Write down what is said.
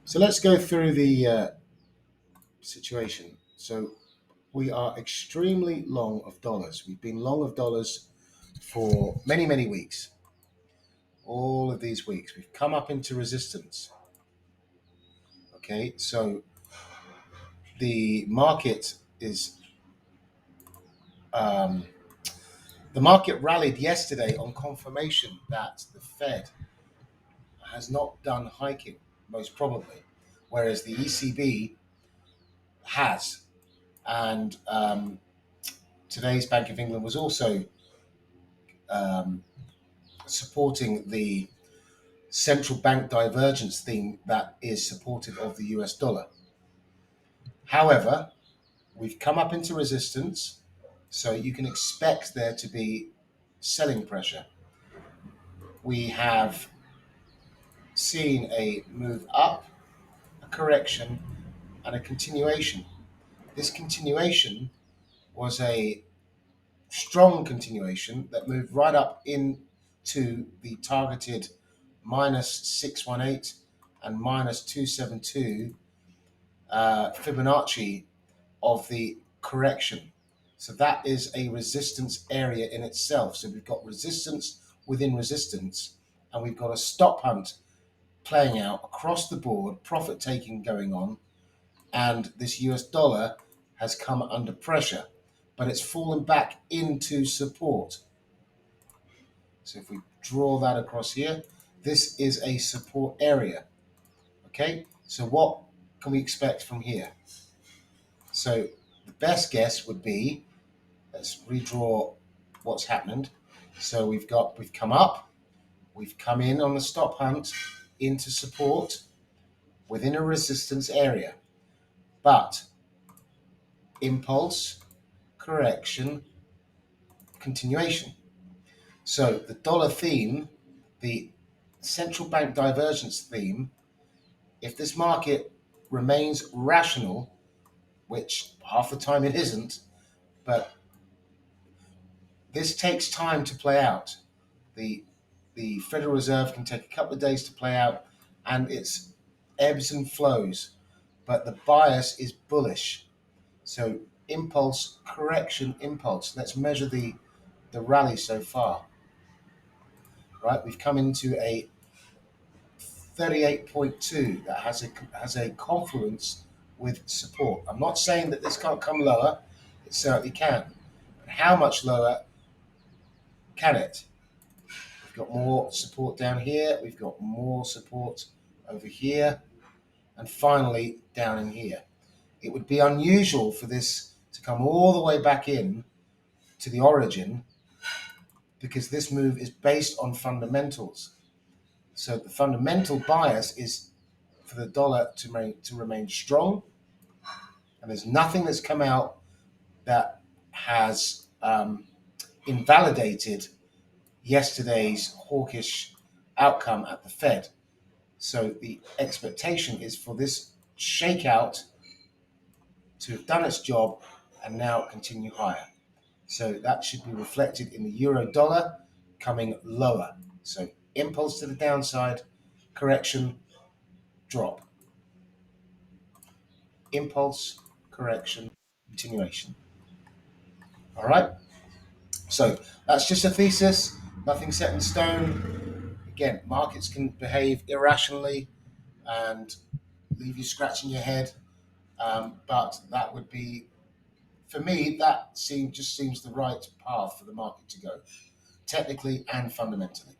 So let's go through the situation. So we are extremely long of dollars. We've been long of dollars for many, many weeks. All of these weeks, we've come up into resistance. Okay, so the market is um, the market rallied yesterday on confirmation that the Fed has not done hiking, most probably, whereas the ECB has. And today's Bank of England was also um, supporting the central bank divergence theme that is supportive of the US dollar. However, we've come up into resistance, so you can expect there to be selling pressure. We have seen a move up, a correction, and a continuation. This continuation was a strong continuation that moved right up into the targeted minus 618 and minus 272 Fibonacci of the correction. So that is a resistance area in itself. So we've got resistance within resistance, and we've got a stop hunt playing out across the board, profit taking going on, and this US dollar has come under pressure, but it's fallen back into support. So if we draw that across here, this is a support area. Okay, so what can we expect from here? So the best guess would be, let's redraw what's happened. So we've come up, we've come in on the stop hunt into support within a resistance area, but impulse, correction, continuation. So the dollar theme, the central bank divergence theme, if this market remains rational, which half the time it isn't, but this takes time to play out. The the Federal Reserve can take a couple of days to play out, and it's ebbs and flows, but the bias is bullish. So impulse, correction, impulse. Let's measure the rally so far. Right, we've come into a 38.2 that has a confluence with support. I'm not saying that this can't come lower. It certainly can. But how much lower can it? We've got more support down here. We've got more support over here. And finally, down in here. It would be unusual for this to come all the way back in to the origin, because this move is based on fundamentals. So the fundamental bias is for the dollar to remain strong, and there's nothing that's come out that has invalidated yesterday's hawkish outcome at the Fed. So the expectation is for this shakeout to have done its job and now continue higher. So that should be reflected in the euro dollar coming lower. So impulse to the downside, correction, drop. Impulse, correction, continuation. All right. So that's just a thesis, nothing set in stone. Again, markets can behave irrationally and leave you scratching your head. But that would be, for me, that seems the right path for the market to go, technically and fundamentally.